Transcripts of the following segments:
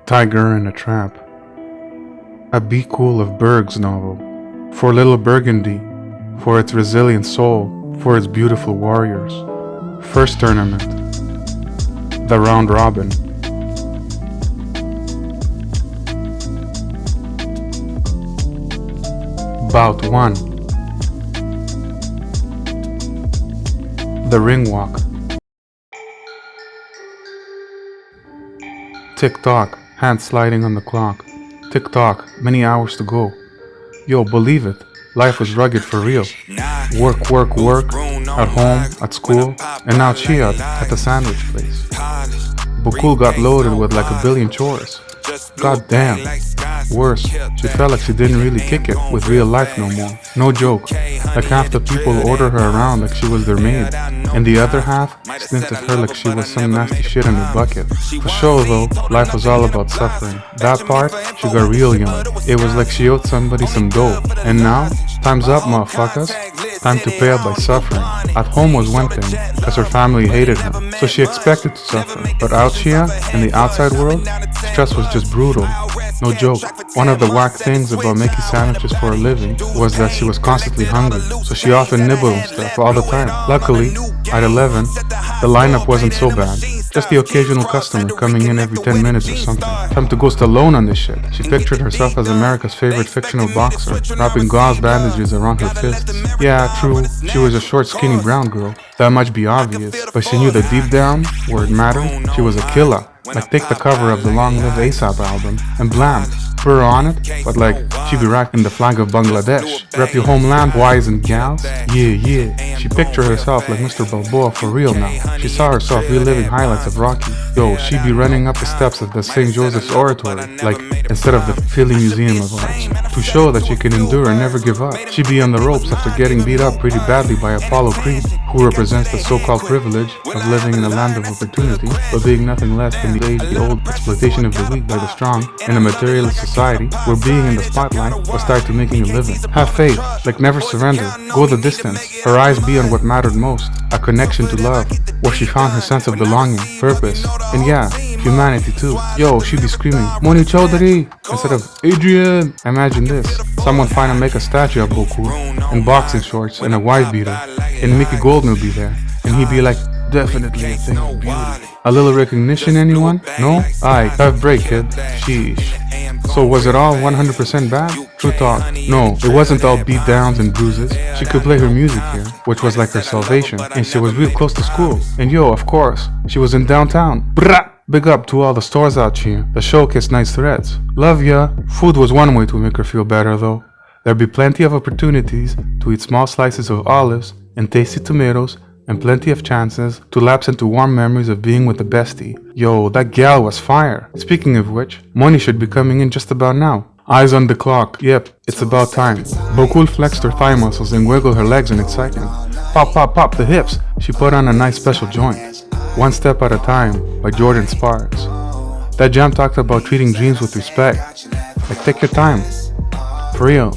Tiger in a Trap, a Bokul of Berg's novel, for little Burgundy, for its resilient soul, for its beautiful warriors. First tournament, the round robin. Bout 1, the ring walk. Tick-tock, hands sliding on the clock. Tick-tock, many hours to go. Yo, believe it, life was rugged for real. Work, work, work, at home, at school, and now Chia at the sandwich place. Bokul got loaded with like a billion chores. God damn. Worse, she felt like she didn't really kick it with real life no more. No joke. Like half the people order her around like she was their maid, and the other half sniffed her like she was some nasty shit in a bucket. For sure though, life was all about suffering. That part, she got real young. It was like she owed somebody some dough. And now, time's up, motherfuckers. Time to pay up by suffering. At home was one thing, cause her family hated her, so she expected to suffer. But out here, in the outside world, stress was just brutal. No joke. One of the whack things about making sandwiches for a living was that she was constantly hungry, so she often nibbled on stuff all the time. Luckily, at 11, the lineup wasn't so bad. Just the occasional customer coming in every 10 minutes or something. Time to go Stallone on this shit. She pictured herself as America's favorite fictional boxer, wrapping gauze bandages around her fists. Yeah, true, she was a short, skinny brown girl. That much be obvious, but she knew that deep down, where it mattered, she was a killer. Like take the cover of the Long Live A$AP album, and blam, put her on it, but like she be rocking the flag of Bangladesh. Rep your homeland, boys and gals. Yeah. She pictured herself like Mr. Balboa for real now. She saw herself reliving highlights of Rocky. Yo, she be running up the steps of the St. Joseph's Oratory, like instead of the Philly Museum of Arts, to show that she can endure and never give up. She be on the ropes after getting beat up pretty badly by Apollo Creed, who represents the so-called privilege of living in a land of opportunity, but being nothing less than the age-old exploitation of the weak by the strong in a materialist society where being in the spotlight was tied to making a living. Have faith, like never surrender, go the distance, her eyes be on what mattered most, a connection to love, where she found her sense of belonging, purpose, and yeah, humanity too. Yo, she be screaming, Moni Chaudhary, instead of Adrian. Imagine this, someone find and make a statue of Bokul in boxing shorts and a wife beater, and Mickey Goldman be there, and he'd be like, definitely a thing of beauty. A little recognition, anyone? No? Aye, have break, kid. Sheesh. So was it all 100% bad? True talk. No, it wasn't all beat downs and bruises. She could play her music here, which was like her salvation, and she was real close to school. And yo, of course, she was in downtown. Brah! Big up to all the stores out here that showcase nice threads. Love ya. Food was one way to make her feel better though. There'd be plenty of opportunities to eat small slices of olives and tasty tomatoes, and plenty of chances to lapse into warm memories of being with the bestie. Yo, that gal was fire. Speaking of which, Moni should be coming in just about now. Eyes on the clock. Yep, it's about time. Bokul flexed her thigh muscles and wiggled her legs in excitement. Pop, pop, pop the hips. She put on a nice special joint. One Step at a Time by Jordan Sparks. That jam talked about treating dreams with respect. Like take your time. For real,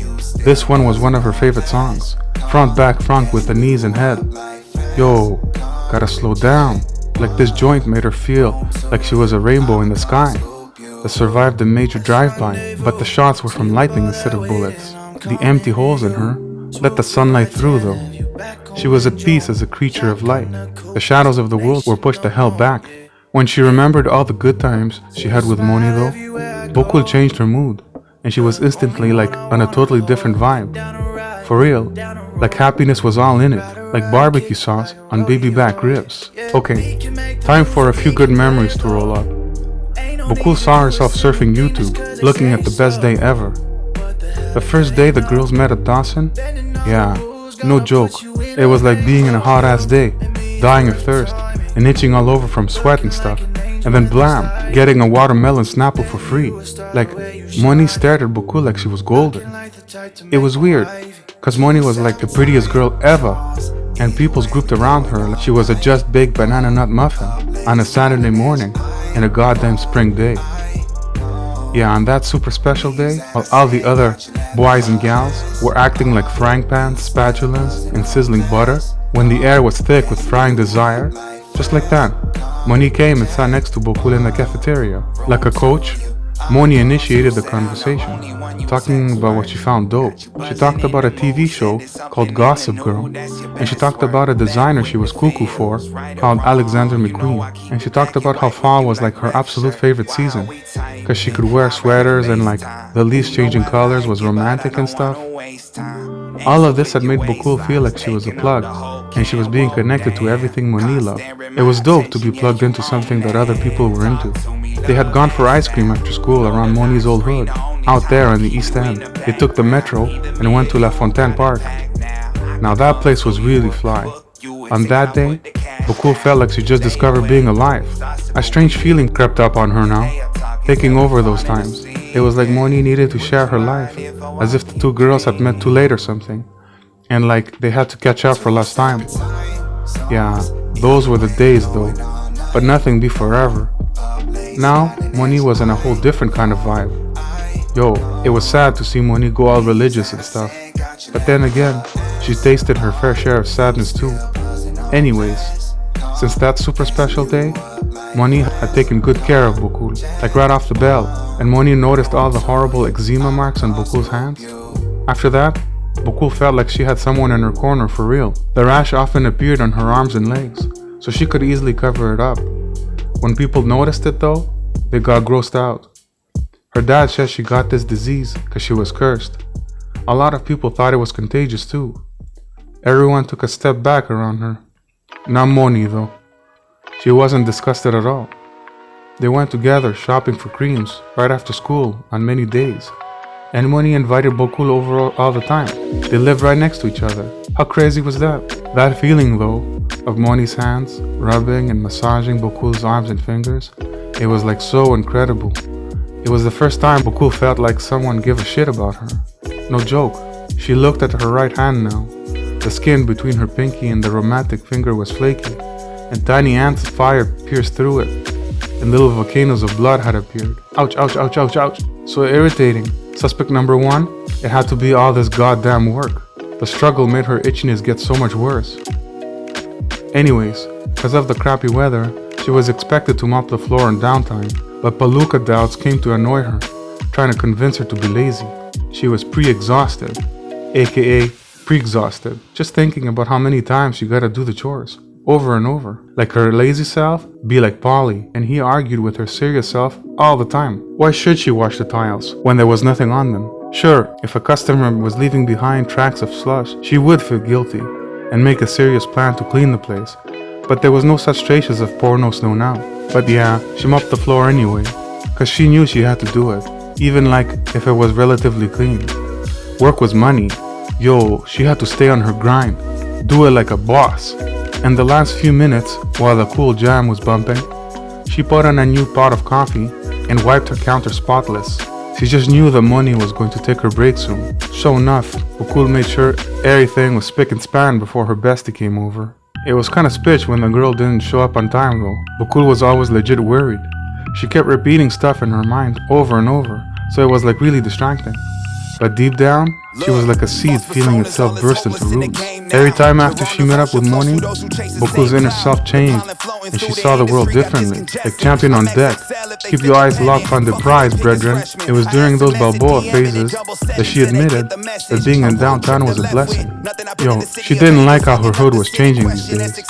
this one was one of her favorite songs. Front, back, front with the knees and head. Yo, gotta slow down. Like this joint made her feel like she was a rainbow in the sky that survived a major drive-by, but the shots were from lightning instead of bullets. The empty holes in her let the sunlight through though. She was at peace as a creature of light. The shadows of the world were pushed the hell back. When she remembered all the good times she had with Moni though, Bokul changed her mood, and she was instantly like on a totally different vibe. For real, like happiness was all in it, like barbecue sauce on baby back ribs. Okay, time for a few good memories to roll up. Bokul saw herself surfing YouTube, looking at the best day ever. The first day the girls met at Dawson, yeah, no joke, it was like being in a hot ass day, dying of thirst, and itching all over from sweat and stuff. and then blam, getting a watermelon Snapple for free. Like, Moni stared at Bokul like she was golden. It was weird, cause Moni was like the prettiest girl ever, and people's grouped around her like she was a just baked banana nut muffin on a Saturday morning in a goddamn spring day. Yeah, on that super special day, while all the other boys and gals were acting like frying pans, spatulas, and sizzling butter, when the air was thick with frying desire, just like that, Moni came and sat next to Bokul in the cafeteria. Like a coach, Moni initiated the conversation, talking about what she found dope. She talked about a TV show called Gossip Girl, and she talked about a designer she was cuckoo for called Alexander McQueen, and she talked about how fall was like her absolute favorite season, because she could wear sweaters and like the leaves changing colors was romantic and stuff. All of this had made Bokul feel like she was a plug, and she was being connected to everything Moni loved. It was dope to be plugged into something that other people were into. They had gone for ice cream after school around Moni's old hood, out there in the East End. They took the metro and went to La Fontaine Park. Now that place was really fly. On that day, Bokul felt like she just discovered being alive. A strange feeling crept up on her now, taking over those times. It was like Moni needed to share her life, as if the two girls had met too late or something, and like they had to catch up for lost time. Yeah, those were the days though, but nothing be forever. Now, Moni was in a whole different kind of vibe. Yo, it was sad to see Moni go all religious and stuff, but then again, she tasted her fair share of sadness too. Anyways, since that super special day, Moni had taken good care of Bokul, like right off the bell, and Moni noticed all the horrible eczema marks on Bokul's hands. After that, Bokul felt like she had someone in her corner for real. The rash often appeared on her arms and legs, so she could easily cover it up. When people noticed it though, they got grossed out. Her dad says she got this disease because she was cursed. A lot of people thought it was contagious too. Everyone took a step back around her. Not Moni though. She wasn't disgusted at all. They went together shopping for creams right after school on many days. And Moni invited Bokul over all the time. They lived right next to each other. How crazy was that? That feeling though, of Moni's hands rubbing and massaging Bokul's arms and fingers, it was like so incredible. It was the first time Bokul felt like someone gave a shit about her. No joke. She looked at her right hand now. The skin between her pinky and the romantic finger was flaky, and tiny ants of fire pierced through it, and little volcanoes of blood had appeared. Ouch, ouch, ouch, ouch, ouch. So irritating. Suspect number one, it had to be all this goddamn work. The struggle made her itchiness get so much worse. Anyways, because of the crappy weather, she was expected to mop the floor in downtime, but Palooka doubts came to annoy her, trying to convince her to be lazy. She was pre-exhausted, a.k.a. pre-exhausted, just thinking about how many times she gotta do the chores, over and over. Like her lazy self, be like Polly, and he argued with her serious self all the time. Why should she wash the tiles when there was nothing on them? Sure, if a customer was leaving behind tracks of slush, she would feel guilty and make a serious plan to clean the place, but there was no such traces of porno snow now. But yeah, she mopped the floor anyway, cause she knew she had to do it, even like if it was relatively clean. Work was money. Yo, she had to stay on her grind, do it like a boss. And the last few minutes, while the cool jam was bumping, she put on a new pot of coffee and wiped her counter spotless. She just knew that Moni was going to take her break soon. Sure enough, Bokul made sure everything was spick and span before her bestie came over. It was kinda spitch when the girl didn't show up on time though. Bokul was always legit worried. She kept repeating stuff in her mind over and over, so it was like really distracting. But deep down, she was like a seed feeling itself burst into roots. Every time after she met up with Moni, Bokul's inner self changed, and she saw the world differently, like champion on deck. Keep your eyes locked on the prize, brethren. It was during those Balboa phases that she admitted that being in downtown was a blessing. Yo, she didn't like how her hood was changing these days.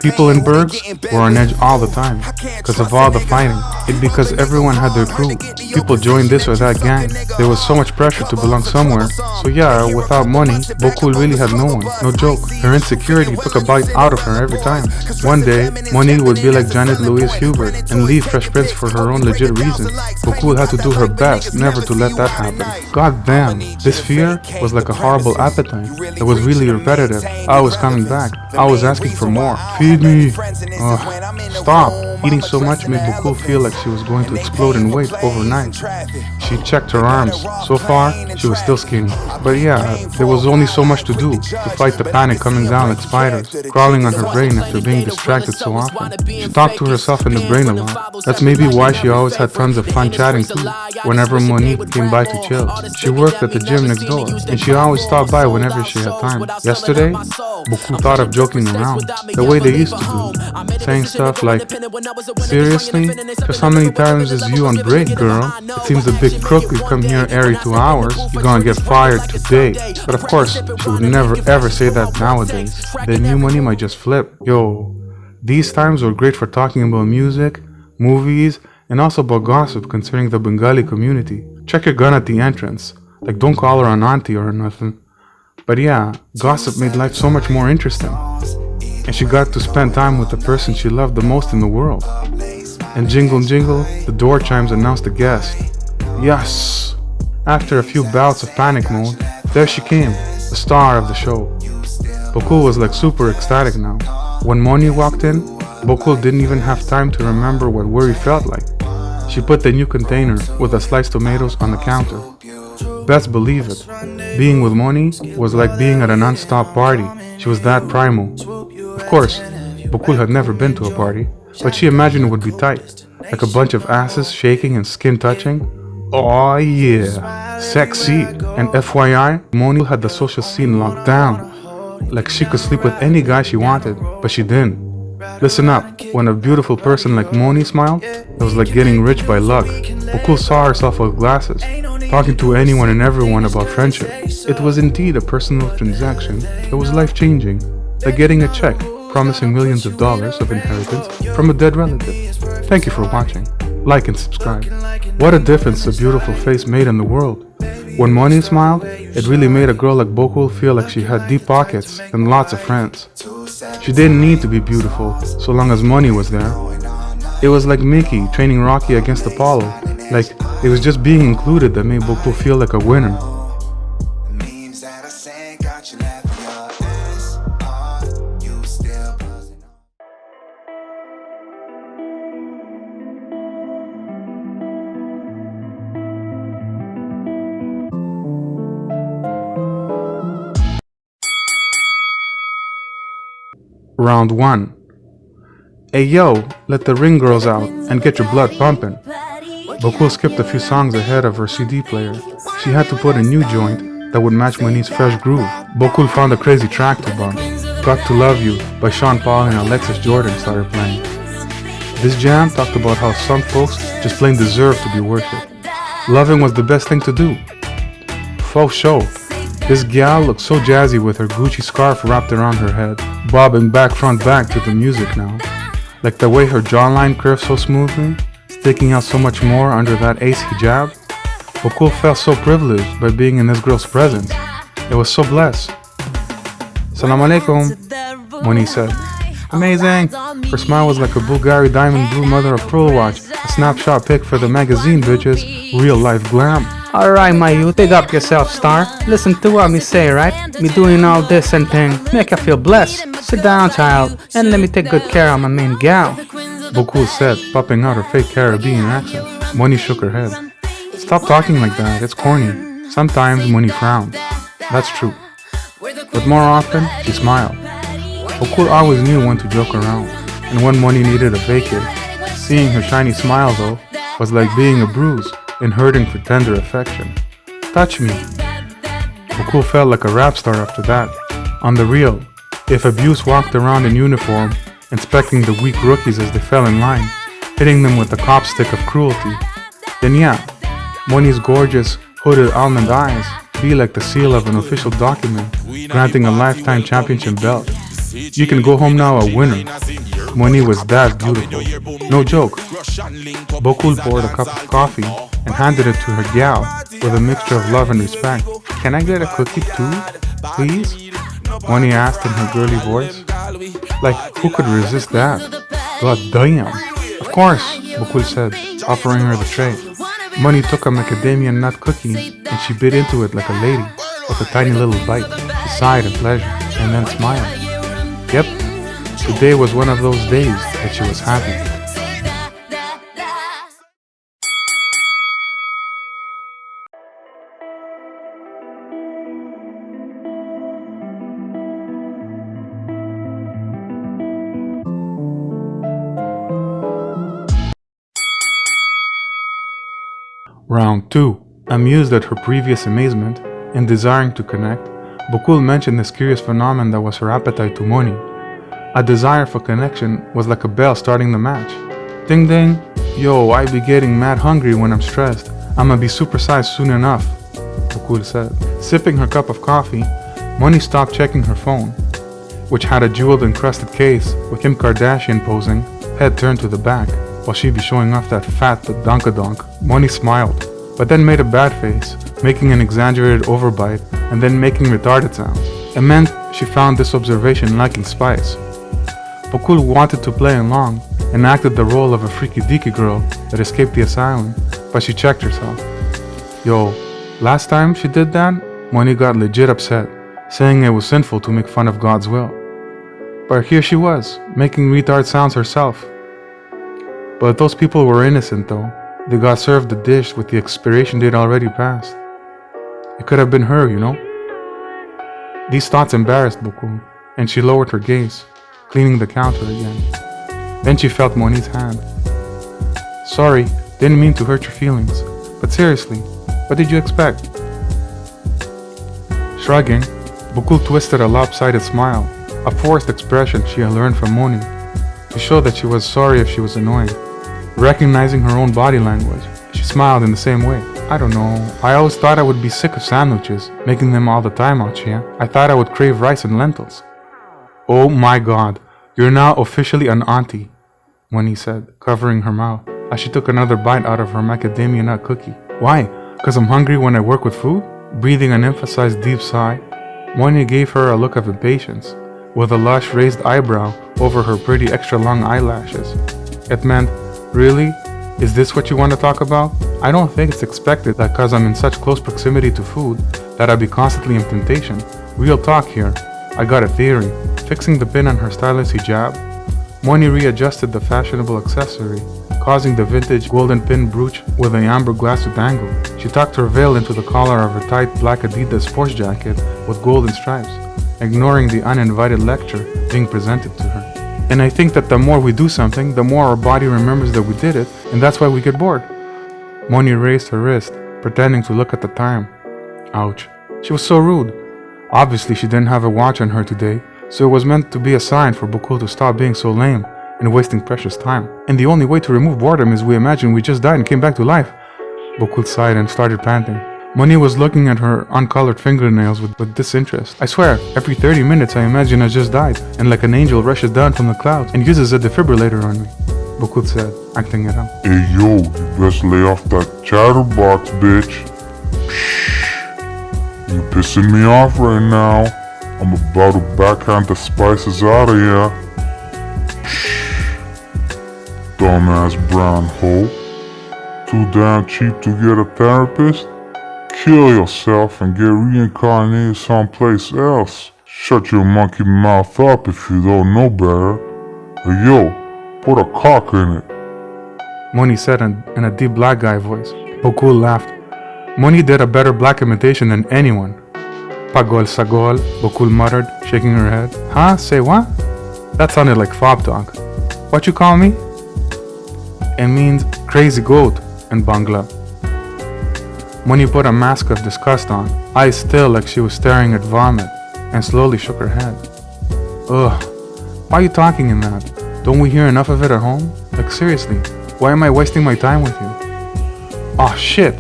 People in Bergs were on edge all the time, because of all the fighting. It because everyone had their crew. People joined this or that gang. There was so much pressure to belong somewhere. So yeah, without money, Bokul really had no one. No joke. Her insecurity took a bite out of her every time. One day, Moni would be like Janet Louise Hubert and leave Fresh Prince for her own legit reasons. Bokul had to do her best never to let that happen. God damn, this fear was like a horrible appetite. It was really repetitive. I was coming back. I was asking for more. Feed me. Stop. Eating so much made Bokul feel like she was going to explode in weight overnight. She checked her arms. So far, she was still skinny. But yeah, there was only so much to do to fight the panic coming down like spiders, crawling on her brain after being distracted so often. She talked to herself in the brain a lot. That's maybe why she always had tons of fun chatting too, whenever Moni came by to chill. She worked at the gym next door, and she always stopped by whenever she had time. Yesterday, Bokul thought of joking around, the way they used to do, saying stuff like, "Seriously? Just how many times is you on break, girl? It seems a bit crooked you come here every 2 hours. You're gonna get fired today." But of course, she would never ever say that nowadays. The new Money might just flip. Yo, these times were great for talking about music, movies, and also about gossip concerning the Bengali community. Check your gun at the entrance. Like, don't call her an auntie or nothing. But yeah, gossip made life so much more interesting. And she got to spend time with the person she loved the most in the world. And jingle jingle, the door chimes announced the guest. Yes! After a few bouts of panic mode, there she came, the star of the show. Bokul was like super ecstatic now. When Moni walked in, Bokul didn't even have time to remember what worry felt like. She put the new container with the sliced tomatoes on the counter. Best believe it, being with Moni was like being at a non-stop party. She was that primal. Of course, Bokul had never been to a party, but she imagined it would be tight, like a bunch of asses shaking and skin touching. Oh yeah, sexy. And FYI, Moni had the social scene locked down. Like she could sleep with any guy she wanted, but she didn't. Listen up, when a beautiful person like Moni smiled, it was like getting rich by luck. Bokul saw herself with glasses, talking to anyone and everyone about friendship. It was indeed a personal transaction that was life-changing, like getting a check promising millions of dollars of inheritance from a dead relative. Thank you for watching. Like and subscribe. What a difference a beautiful face made in the world. When Moni smiled, it really made a girl like Bokul feel like she had deep pockets and lots of friends. She didn't need to be beautiful so long as Moni was there. It was like Mickey training Rocky against Apollo. Like, it was just being included that made Bokul feel like a winner. Round 1. Hey yo, let the ring girls out and get your blood pumping. Bokul skipped a few songs ahead of her CD player. She had to put a new joint that would match Moni's fresh groove. Bokul found a crazy track to bump. Got to Love You by Sean Paul and Alexis Jordan started playing. This jam talked about how some folks just plain deserve to be worshipped. Loving was the best thing to do. Faux show. This gal looked so jazzy with her Gucci scarf wrapped around her head, bobbing back front back to the music now. Like the way her jawline curved so smoothly, sticking out so much more under that ace hijab. Bokul felt so privileged by being in this girl's presence. It was so blessed. Salam alaikum, Moni said. Amazing. Her smile was like a Bulgari diamond blue mother of pearl watch, a snapshot pic for the magazine, bitches. Real life glam. Alright, my youth, big up yourself, star. Listen to what me say, right? Me doing all this and thing, make you feel blessed. Sit down, child, and let me take good care of my main gal. Bokul said, popping out her fake Caribbean accent. Moni shook her head. Stop talking like that, it's corny. Sometimes Moni frowned. That's true. But more often, she smiled. Bokul always knew when to joke around, and when Moni needed a vacate. Seeing her shiny smile, though, was like being a bruise and hurting for tender affection. Touch me. Bokul felt like a rap star after that. On the real, if abuse walked around in uniform, inspecting the weak rookies as they fell in line, hitting them with the cop stick of cruelty, then yeah, Moni's gorgeous, hooded almond eyes be like the seal of an official document, granting a lifetime championship belt. You can go home now a winner. Moni was that beautiful. No joke. Bokul poured a cup of coffee and handed it to her gal with a mixture of love and respect. Can I get a cookie too, please? Moni asked in her girly voice. Like, who could resist that? God damn. Of course, Bokul said, offering her the tray. Moni took a macadamia nut cookie and she bit into it like a lady, with a tiny little bite. She sighed in pleasure and then smiled. Yep, today was one of those days that she was happy. Round 2. Amused at her previous amazement and desiring to connect, Bokul mentioned this curious phenomenon that was her appetite to Moni. A desire for connection was like a bell starting the match. Ding ding. Yo, I be getting mad hungry when I'm stressed. I'ma be supersized soon enough, Bokul said. Sipping her cup of coffee, Moni stopped checking her phone, which had a jeweled encrusted case with Kim Kardashian posing, head turned to the back, while she be showing off that fat donkadonk. Moni smiled, but then made a bad face, making an exaggerated overbite and then making retarded sounds. It meant she found this observation lacking spice. Bokul wanted to play along and acted the role of a freaky deaky girl that escaped the asylum, but she checked herself. Yo, last time she did that, Moni got legit upset, saying it was sinful to make fun of God's will. But here she was, making retard sounds herself. But those people were innocent though. They got served the dish with the expiration date already passed. It could have been her, you know? These thoughts embarrassed Bokul, and she lowered her gaze, cleaning the counter again. Then she felt Moni's hand. Sorry, didn't mean to hurt your feelings, but seriously, what did you expect? Shrugging, Bokul twisted a lopsided smile, a forced expression she had learned from Moni, to show that she was sorry if she was annoying. Recognizing her own body language, she smiled in the same way. I don't know, I always thought I would be sick of sandwiches, making them all the time out here. I thought I would crave rice and lentils. Oh my god, you're now officially an auntie, Moni said, covering her mouth, as she took another bite out of her macadamia nut cookie. Why? 'Cause I'm hungry when I work with food? Breathing an emphasized deep sigh, Moni gave her a look of impatience, with a lush raised eyebrow over her pretty extra long eyelashes. It meant, really? Is this what you want to talk about? I don't think it's expected that 'cause I'm in such close proximity to food that I'd be constantly in temptation. Real talk here. I got a theory. Fixing the pin on her stylish hijab, Moni readjusted the fashionable accessory, causing the vintage golden pin brooch with an amber glass to dangle. She tucked her veil into the collar of her tight black Adidas sports jacket with golden stripes, ignoring the uninvited lecture being presented to her. And I think that the more we do something, the more our body remembers that we did it, and that's why we get bored. Moni raised her wrist, pretending to look at the time. Ouch. She was so rude. Obviously she didn't have a watch on her today, so it was meant to be a sign for Bokul to stop being so lame and wasting precious time. And the only way to remove boredom is we imagine we just died and came back to life. Bokul sighed and started panting. Moni was looking at her uncolored fingernails with disinterest. I swear, every 30 minutes I imagine I just died, and like an angel rushes down from the clouds and uses a defibrillator on me, Bokul said, acting it out. Hey yo, you best lay off that chatterbox, bitch. Psh, you pissing me off right now. I'm about to backhand the spices out of ya. Psh, dumbass brown hoe. Too damn cheap to get a therapist? Kill yourself and get reincarnated someplace else. Shut your monkey mouth up if you don't know better. Hey yo, put a cock in it, Moni said in a deep black guy voice. Bokul laughed. Moni did a better black imitation than anyone. Pagol sagol, Bokul muttered, shaking her head. Huh? Say what? That sounded like fob talk. What you call me? It means crazy goat in Bangla. Moni put a mask of disgust on, eyes still like she was staring at vomit, and slowly shook her head. Ugh, why are you talking in that? Don't we hear enough of it at home? Like seriously, why am I wasting my time with you? Oh shit,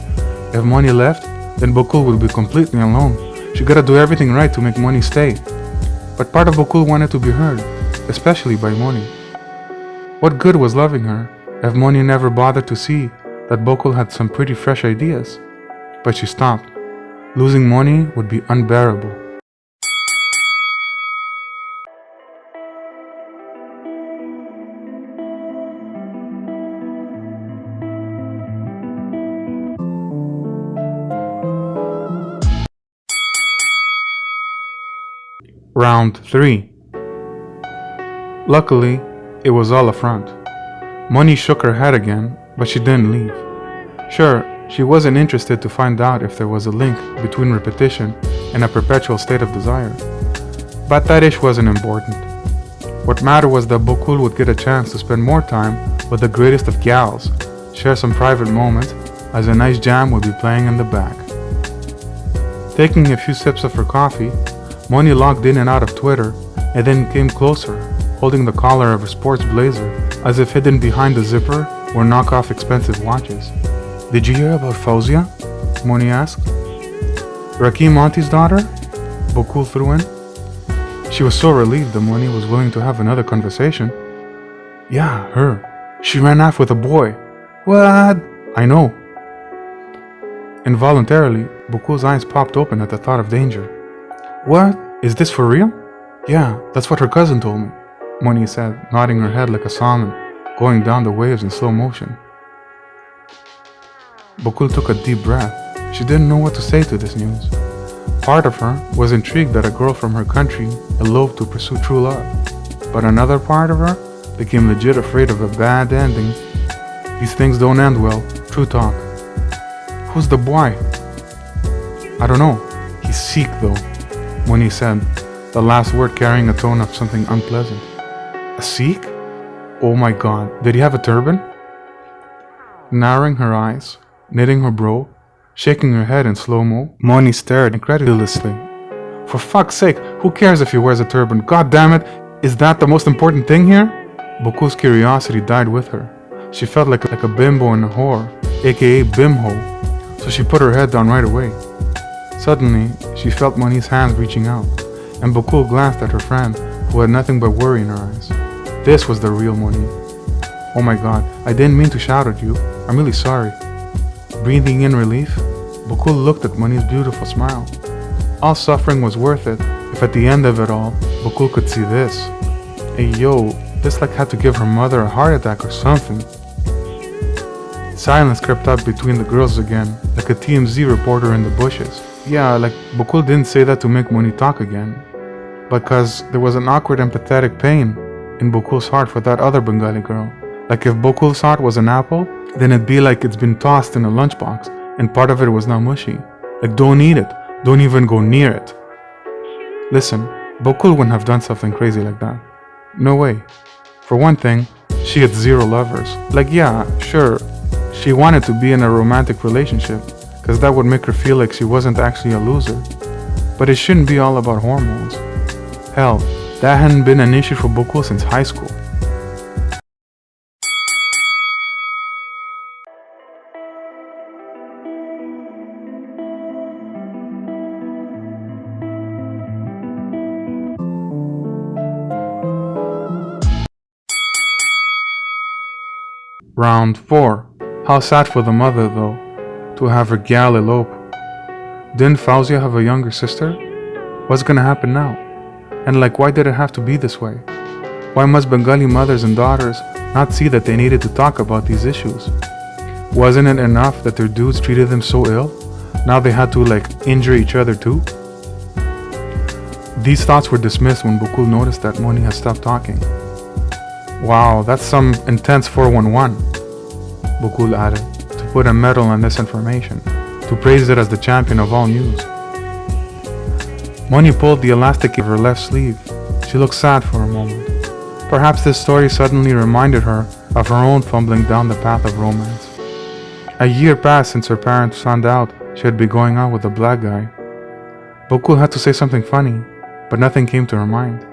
if Moni left, then Bokul would be completely alone. She gotta do everything right to make Moni stay. But part of Bokul wanted to be heard, especially by Moni. What good was loving her if Moni never bothered to see that Bokul had some pretty fresh ideas? But she stopped. Losing Moni would be unbearable. Round 3. Luckily, it was all a front. Moni shook her head again, but she didn't leave. Sure, she wasn't interested to find out if there was a link between repetition and a perpetual state of desire. But that ish wasn't important. What mattered was that Bokul would get a chance to spend more time with the greatest of gals, share some private moments, as a nice jam would be playing in the back. Taking a few sips of her coffee, Moni logged in and out of Twitter and then came closer, holding the collar of her sports blazer as if hidden behind the zipper were knockoff expensive watches. "Did you hear about Fauzia?" Moni asked. "Rakim Auntie's daughter?" Bokul threw in. She was so relieved that Moni was willing to have another conversation. "Yeah, her. She ran off with a boy." "What?" "I know." Involuntarily, Bokul's eyes popped open at the thought of danger. "What? Is this for real?" "Yeah, that's what her cousin told me," Moni said, nodding her head like a salmon, going down the waves in slow motion. Bokul took a deep breath. She didn't know what to say to this news. Part of her was intrigued that a girl from her country eloped to pursue true love, but another part of her became legit afraid of a bad ending. These things don't end well. True talk. "Who's the boy?" "I don't know. He's Sikh though," Moni said, the last word carrying a tone of something unpleasant. "A Sikh? Oh my god, did he have a turban?" Narrowing her eyes, knitting her brow, shaking her head in slow-mo, Moni stared incredulously. "For fuck's sake, who cares if he wears a turban? God damn it, is that the most important thing here?" Bokul's curiosity died with her. She felt like a bimbo in a whore, a.k.a. bimho, so she put her head down right away. Suddenly, she felt Moni's hands reaching out, and Bokul glanced at her friend, who had nothing but worry in her eyes. This was the real Moni. "Oh my god, I didn't mean to shout at you. I'm really sorry." Breathing in relief, Bokul looked at Moni's beautiful smile. All suffering was worth it if at the end of it all, Bokul could see this. Hey yo, this like had to give her mother a heart attack or something. Silence crept up between the girls again, like a TMZ reporter in the bushes. Yeah, like Bokul didn't say that to make Moni talk again, but cause there was an awkward empathetic pain in Bokul's heart for that other Bengali girl. Like if Bokul's heart was an apple, then it'd be like it's been tossed in a lunchbox and part of it was now mushy. Like don't eat it, don't even go near it. Listen, Bokul wouldn't have done something crazy like that. No way. For one thing, she had zero lovers. Like yeah, sure, she wanted to be in a romantic relationship, cause that would make her feel like she wasn't actually a loser. But it shouldn't be all about hormones. Hell, that hadn't been an issue for Bokul since high school. Round 4. How sad for the mother, though, to have her gal elope. Didn't Fauzia have a younger sister? What's gonna happen now? And like, why did it have to be this way? Why must Bengali mothers and daughters not see that they needed to talk about these issues? Wasn't it enough that their dudes treated them so ill? Now they had to like injure each other too? These thoughts were dismissed when Bokul noticed that Moni had stopped talking. Wow, that's some intense 411, Bokul added, to put a medal on this information, to praise it as the champion of all news. Moni pulled the elastic of her left sleeve. She looked sad for a moment. Perhaps this story suddenly reminded her of her own fumbling down the path of romance. A year passed since her parents found out she had been going out with a black guy. Bokul had to say something funny, but nothing came to her mind.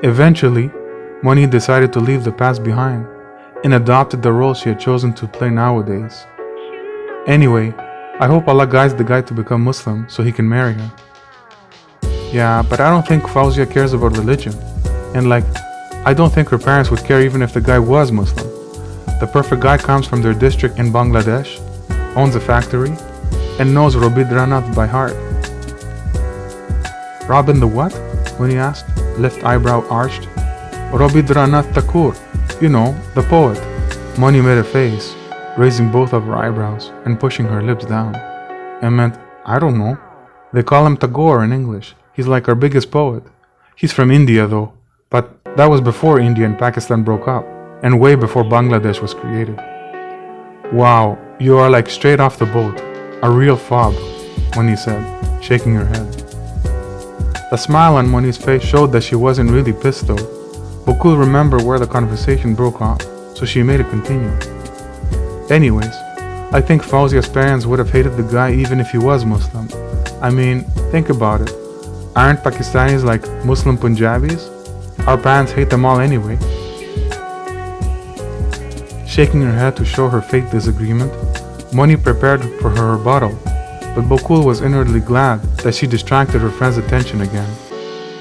Eventually, Moni decided to leave the past behind and adopted the role she had chosen to play nowadays. Anyway, I hope Allah guides the guy to become Muslim so he can marry her. Yeah, but I don't think Fauzia cares about religion. And like, I don't think her parents would care even if the guy was Muslim. The perfect guy comes from their district in Bangladesh, owns a factory, and knows Rabindranath by heart. Robin the what? Moni asked, left eyebrow arched. Rabindranath Tagore, you know, the poet. Moni made a face, raising both of her eyebrows and pushing her lips down. And meant, I don't know. They call him Tagore in English. He's like our biggest poet. He's from India though, but that was before India and Pakistan broke up, and way before Bangladesh was created. Wow, you are like straight off the boat. A real fob, Moni said, shaking her head. The smile on Moni's face showed that she wasn't really pissed though. Bokul remembered where the conversation broke off, so she made it continue. Anyways, I think Fauzia's parents would have hated the guy even if he was Muslim. I mean, think about it. Aren't Pakistanis like Muslim Punjabis? Our parents hate them all anyway. Shaking her head to show her fake disagreement, Moni prepared for her rebuttal, but Bokul was inwardly glad that she distracted her friend's attention again.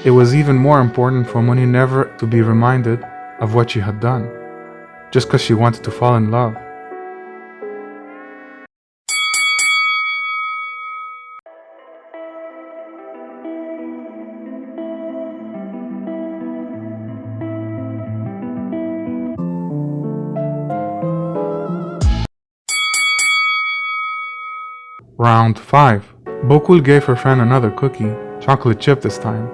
It was even more important for Moni never to be reminded of what she had done, just because she wanted to fall in love. Round 5. Bokul gave her friend another cookie, chocolate chip this time.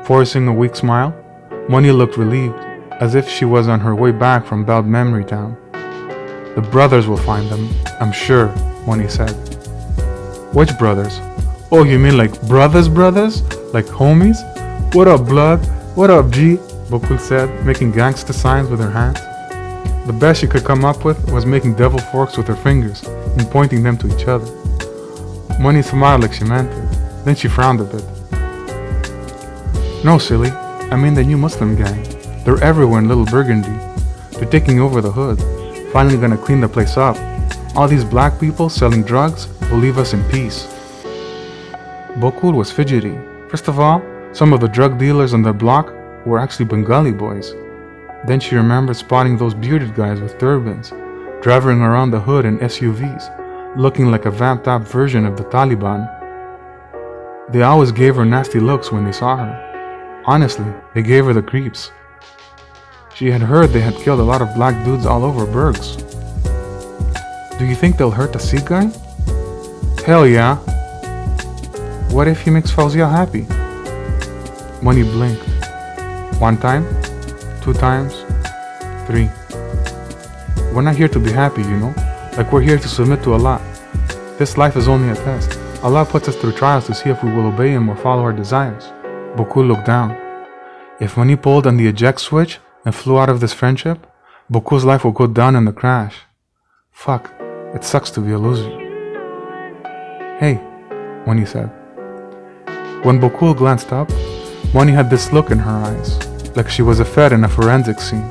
Forcing a weak smile, Moni looked relieved, as if she was on her way back from Bout Memory Town. The brothers will find them, I'm sure, Moni said. Which brothers? Oh, you mean like brothers? Like homies? What up, blood? What up, G? Bokul said, making gangsta signs with her hands. The best she could come up with was making devil forks with her fingers and pointing them to each other. Moni smiled like she meant it, then she frowned a bit. No, silly, I mean the new Muslim gang. They're everywhere in Little Burgundy. They're taking over the hood, finally gonna clean the place up. All these black people selling drugs will leave us in peace. Bokul was fidgety. First of all, some of the drug dealers on their block were actually Bengali boys. Then she remembered spotting those bearded guys with turbans, driving around the hood in SUVs, looking like a vamped up version of the Taliban. They always gave her nasty looks when they saw her. Honestly, they gave her the creeps. She had heard they had killed a lot of black dudes all over Bergs. Do you think they'll hurt the Sikh guy? Hell yeah. What if he makes Fauzia happy? Moni blinked. 1 time, 2 times, 3. We're not here to be happy, you know? Like we're here to submit to Allah. This life is only a test. Allah puts us through trials to see if we will obey Him or follow our desires. Bokul looked down. If Moni pulled on the eject switch and flew out of this friendship, Bokul's life will go down in the crash. Fuck, it sucks to be a loser. Hey, Moni said. When Bokul glanced up, Moni had this look in her eyes, like she was a fed in a forensic scene.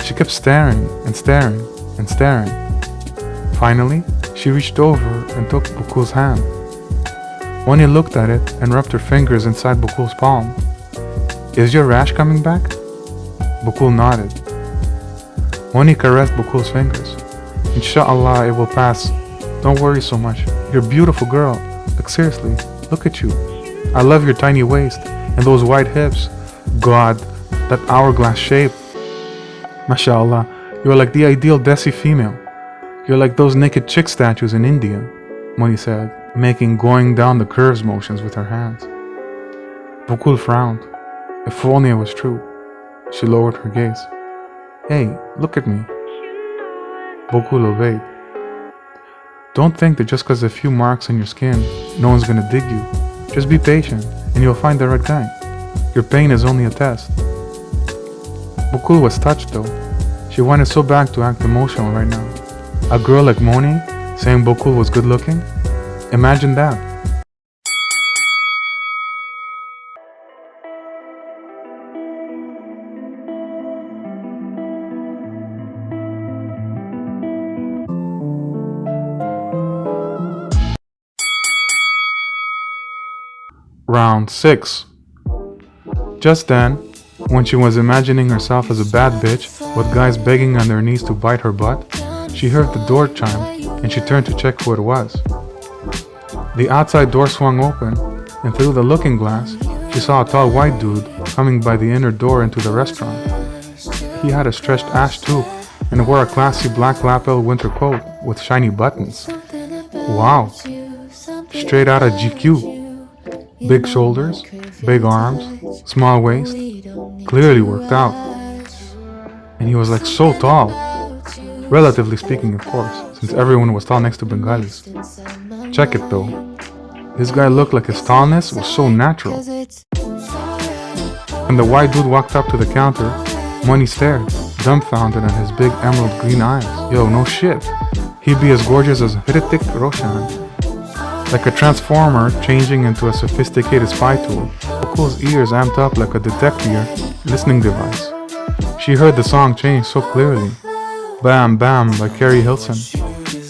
She kept staring and staring and staring. Finally, she reached over and took Bokul's hand. Moni looked at it and rubbed her fingers inside Bokul's palm. Is your rash coming back? Bokul nodded. Moni caressed Bokul's fingers. Inshallah, it will pass. Don't worry so much. You're a beautiful girl. Like seriously, look at you. I love your tiny waist and those wide hips. God, that hourglass shape. Mashallah, you're like the ideal Desi female. You're like those naked chick statues in India, Moni said, making going down the curves motions with her hands. Bokul frowned. If only it was true. She lowered her gaze. Hey, look at me. Bokul obeyed. Don't think that just because a few marks on your skin, no one's gonna dig you. Just be patient, and you'll find the right guy. Your pain is only a test. Bokul was touched though. She wanted so bad to act emotional right now. A girl like Moni saying Bokul was good looking? Imagine that. Round 6. Just then, when she was imagining herself as a bad bitch with guys begging on their knees to bite her butt, she heard the door chime and she turned to check who it was. The outside door swung open, and through the looking glass, she saw a tall white dude coming by the inner door into the restaurant. He had a stretched ash tube and wore a classy black lapel winter coat with shiny buttons. Wow, straight out of GQ. Big shoulders, big arms, small waist, clearly worked out. And he was like so tall, relatively speaking of course, since everyone was tall next to Bengalis. Check it though, this guy looked like his tallness was so natural. When the white dude walked up to the counter, Moni stared, dumbfounded at his big emerald green eyes. Yo, no shit. He'd be as gorgeous as Hrithik Roshan. Like a transformer changing into a sophisticated spy tool. Bokul's ears amped up like a detector listening device. She heard the song change so clearly. Bam Bam by Carrie Hilson.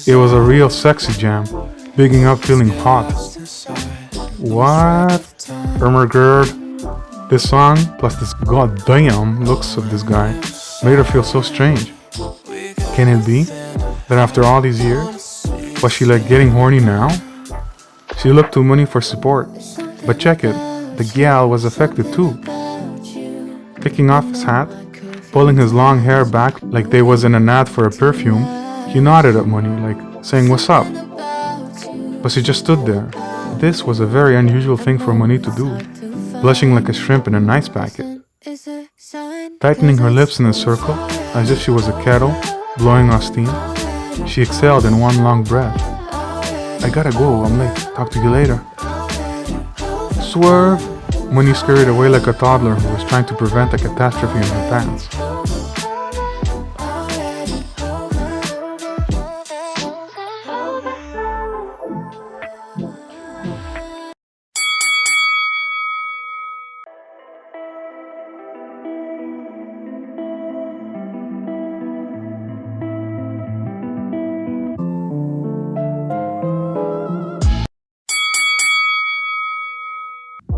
It was a real sexy jam, bigging up feeling hot. What? Ermergerd. This song, plus this goddamn looks of this guy, made her feel so strange. Can it be that after all these years, was she like getting horny now? She looked to Moni for support, but check it, the gyal was affected too. Taking off his hat, pulling his long hair back like they was in an ad for a perfume, he nodded at Moni like saying what's up. But she just stood there. This was a very unusual thing for Moni to do, blushing like a shrimp in an ice packet. Tightening her lips in a circle, as if she was a kettle, blowing off steam, she exhaled in one long breath. I gotta go, I'm late. Talk to you later. Swerve! Moni scurried away like a toddler who was trying to prevent a catastrophe in her pants.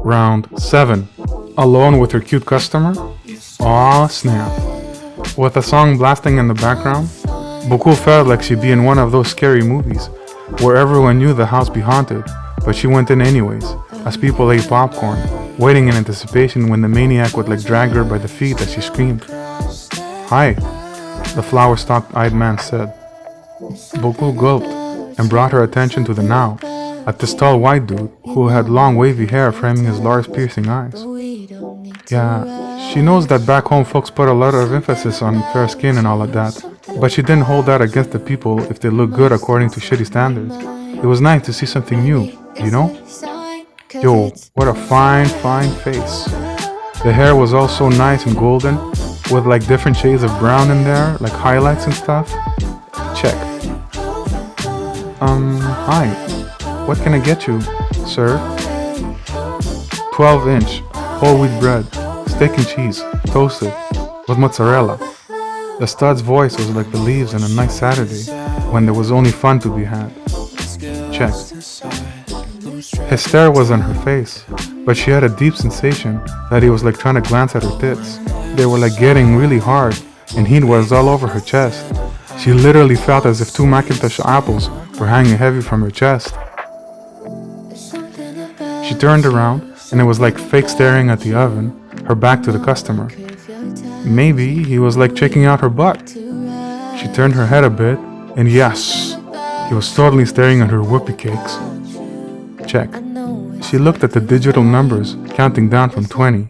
Round 7. Alone with her cute customer? Aw, snap. With a song blasting in the background, Bokul felt like she'd be in one of those scary movies, where everyone knew the house be haunted, but she went in anyways, as people ate popcorn, waiting in anticipation when the maniac would like drag her by the feet as she screamed. Hi, the flower-stalked-eyed man said. Bokul gulped and brought her attention to the now, at this tall white dude who had long wavy hair framing his large piercing eyes. Yeah, she knows that back home folks put a lot of emphasis on fair skin and all of that, but she didn't hold that against the people if they look good according to shitty standards. It was nice to see something new, you know? Yo, what a fine face. The hair was all so nice and golden, with like different shades of brown in there, like highlights and stuff. Check. Hi. What can I get you, sir? 12-inch, whole wheat bread, steak and cheese, toasted, with mozzarella. The stud's voice was like the leaves on a nice Saturday, when there was only fun to be had. Check. His stare was on her face, but she had a deep sensation that he was like trying to glance at her tits. They were like getting really hard, and heat was all over her chest. She literally felt as if 2 Macintosh apples were hanging heavy from her chest. She turned around, and it was like fake staring at the oven, her back to the customer. Maybe he was like checking out her butt. She turned her head a bit, and yes, he was totally staring at her whoopie cakes. Check. She looked at the digital numbers, counting down from 20.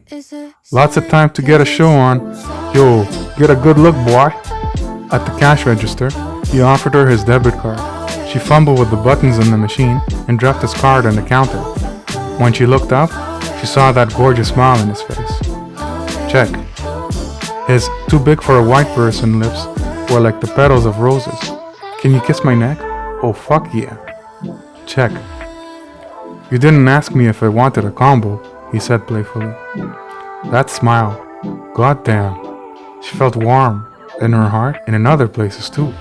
Lots of time to get a show on. Yo, get a good look, boy. At the cash register, he offered her his debit card. She fumbled with the buttons on the machine and dropped his card on the counter. When she looked up, she saw that gorgeous smile in his face. Check. His too big for a white person lips were like the petals of roses. Can you kiss my neck? Oh fuck yeah. Check. You didn't ask me if I wanted a combo, he said playfully. That smile. Goddamn. She felt warm in her heart and in other places too.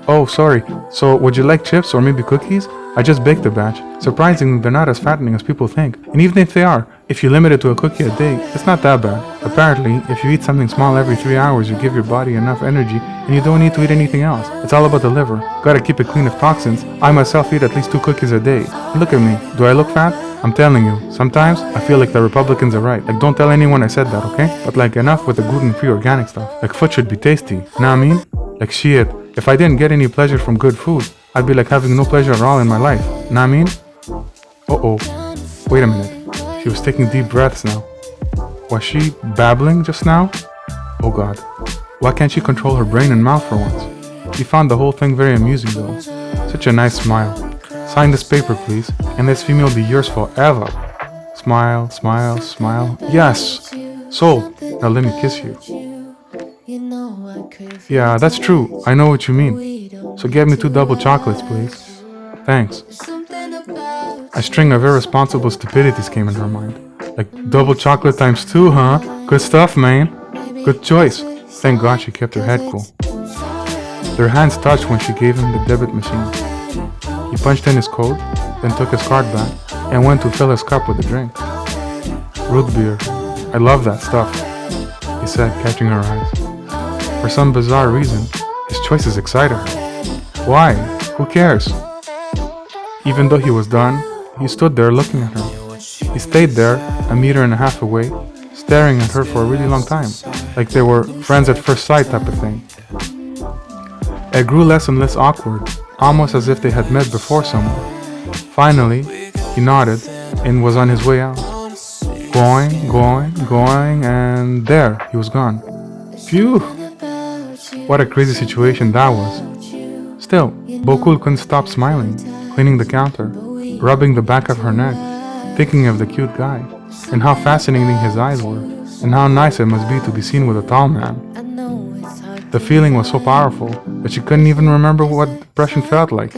Oh, sorry. So, would you like chips or maybe cookies? I just baked a batch. Surprisingly, they're not as fattening as people think. And even if they are, if you limit it to a cookie a day, it's not that bad. Apparently, if you eat something small every 3 hours, you give your body enough energy and you don't need to eat anything else. It's all about the liver. Gotta keep it clean of toxins. I myself eat at least 2 cookies a day. Look at me. Do I look fat? I'm telling you, sometimes I feel like the Republicans are right. Like, don't tell anyone I said that, okay? But like, enough with the gluten-free organic stuff. Like, food should be tasty. Know what I mean? Like, shit. If I didn't get any pleasure from good food, I'd be like having no pleasure at all in my life. Know what I mean? Uh-oh. Wait a minute. She was taking deep breaths now. Was she babbling just now? Oh god. Why can't she control her brain and mouth for once? She found the whole thing very amusing though. Such a nice smile. Sign this paper please, and this female will be yours forever. Smile, smile, smile. Yes! Sold! Now let me kiss you. Yeah, that's true. I know what you mean. So get me 2 double chocolates, please. Thanks. A string of irresponsible stupidities came in her mind. Like, double chocolate times 2, huh? Good stuff, man. Good choice. Thank God she kept her head cool. Their hands touched when she gave him the debit machine. He punched in his code, then took his card back, and went to fill his cup with a drink. Root beer. I love that stuff, he said, catching her eyes. For some bizarre reason, his choices excited her. Why? Who cares? Even though he was done, he stood there looking at her. He stayed there, 1.5 meters away, staring at her for a really long time, like they were friends at first sight type of thing. It grew less and less awkward, almost as if they had met before somewhere. Finally, he nodded and was on his way out. Going, and there, he was gone. Phew! What a crazy situation that was. Still, Bokul couldn't stop smiling, cleaning the counter, rubbing the back of her neck, thinking of the cute guy, and how fascinating his eyes were, and how nice it must be to be seen with a tall man. The feeling was so powerful that she couldn't even remember what depression felt like.